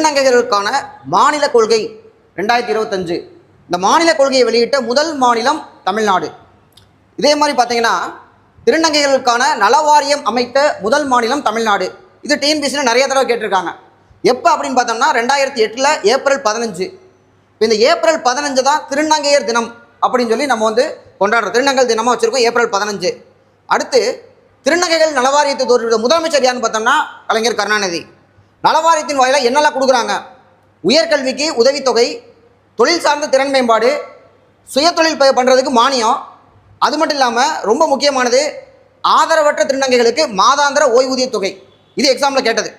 திருநங்கைகளுக்கான மாநில கொள்கை 2025. இந்த மாநில கொள்கையை வெளியிட்ட முதல் மாநிலம் தமிழ்நாடு. இதே மாதிரி பார்த்தீங்கன்னா திருநங்கைகளுக்கான நலவாரியம் அமைத்த முதல் மாநிலம் தமிழ்நாடு. இது டிஎன்பிசியில் நிறைய தடவை கேட்டிருக்காங்க. எப்போ அப்படின்னு பார்த்தோம்னா 2008 ஏப்ரல் 15. இப்போ இந்த ஏப்ரல் 15 தான் திருநங்கையர் தினம் அப்படின்னு சொல்லி நம்ம கொண்டாடுறோம். திருநங்கை தினமாக வச்சுருக்கோம் ஏப்ரல் 15. அடுத்து திருநங்கைகள் நலவாரியத்தை தோற்றுவித்த முதலமைச்சர் யாருன்னு பார்த்தோம்னா கலைஞர் கருணாநிதி. நலவாரியத்தின் வாயிலாக என்னெல்லாம் கொடுக்குறாங்க? உயர்கல்விக்கு உதவித்தொகை, தொழில் சார்ந்த திறன் மேம்பாடு, சுயதொழில் பண்ணுறதுக்கு மானியம். அது மட்டும் இல்லாமல் ரொம்ப முக்கியமானது ஆதரவற்ற திருநங்கைகளுக்கு மாதாந்திர ஓய்வூதிய தொகை. இது எக்ஸாமில் கேட்டது.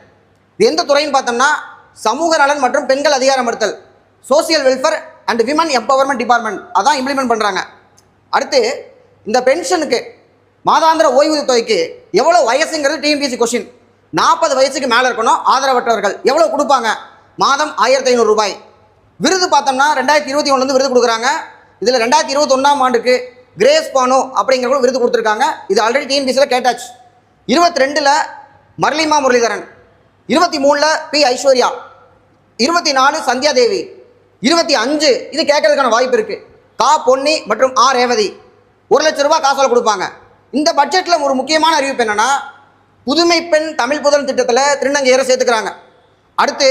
இது எந்த துறைன்னு பார்த்தோம்னா சமூக நலன் மற்றும் பெண்கள் அதிகாரமளித்தல், social welfare and women empowerment department அதான் இம்ப்ளிமெண்ட் பண்ணுறாங்க. அடுத்து இந்த பென்ஷனுக்கு மாதாந்திர ஓய்வூதிய தொகைக்கு எவ்வளோ வயசுங்கிறது டிஎன்பிஎஸ்சி கொஸ்டின். 40 வயசுக்கு மேலே இருக்கணும். ஆதரவற்றவர்கள் எவ்வளோ கொடுப்பாங்க? மாதம் 1500 ரூபாய். விருது பார்த்தோம்னா 2021 விருது கொடுக்குறாங்க. இதில் 2021 ஆண்டுக்கு கிரேஸ் பானோ அப்படிங்கிற விருது கொடுத்துருக்காங்க. இது ஆல்ரெடி டிஎன்பிஎஸ்சியில் கேட்டாச்சு. 22 மர்லிமா முரளிதரன், 23 பி ஐஸ்வர்யா, 24 சந்தியா தேவி, 25 இது கேட்கறதுக்கான வாய்ப்பு இருக்குது. கா பொன்னி மற்றும் ஆர் ரேவதி 1 லட்சம் ரூபாய் காசால கொடுப்பாங்க. இந்த பட்ஜெட்டில் ஒரு முக்கியமான அறிவிப்பு என்னென்னா புதுமை பெண் தமிழ் புதன் திட்டத்தில் திருநங்கையரை சேர்த்துக்கிறாங்க. அடுத்து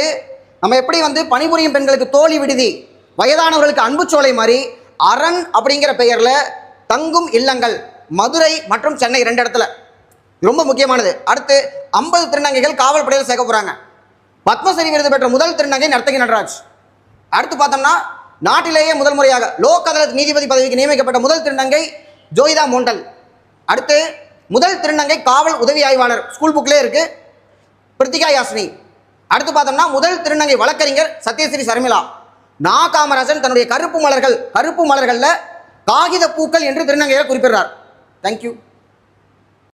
நம்ம எப்படி பணிபுரியும் பெண்களுக்கு தோழி விடுதி, வயதானவர்களுக்கு அன்புச்சோலை மாதிரி அரண் அப்படிங்கிற பெயரில் தங்கும் இல்லங்கள் மதுரை மற்றும் சென்னை 2 இடத்துல ரொம்ப முக்கியமானது. அடுத்து 50 திருநங்கைகள் காவல் படையில் சேர்க்க போகிறாங்க. பத்மஸ்ரீ விருது பெற்ற முதல் திருநங்கை நர்த்தகி நடராஜ். அடுத்து பார்த்தோம்னா நாட்டிலேயே முதல் முறையாக லோக் அதாலத் நீதிபதி பதவிக்கு நியமிக்கப்பட்ட முதல் திருநங்கை ஜோயிதா மோண்டல். அடுத்து முதல் திருநங்கை காவல் உதவி ஆய்வாளர், ஸ்கூல் புக்லேயே இருக்கு, பிரித்திகா யாஸ்னி. அடுத்து பார்த்தோம்னா முதல் திருநங்கை வழக்கறிஞர் சத்யஸ்ரீ சர்மிளா. நா காமராஜன் தன்னுடைய கருப்பு மலர்களில் காகித பூக்கள் என்று திருநங்கையை குறிப்பிடுறார். தேங்க்யூ.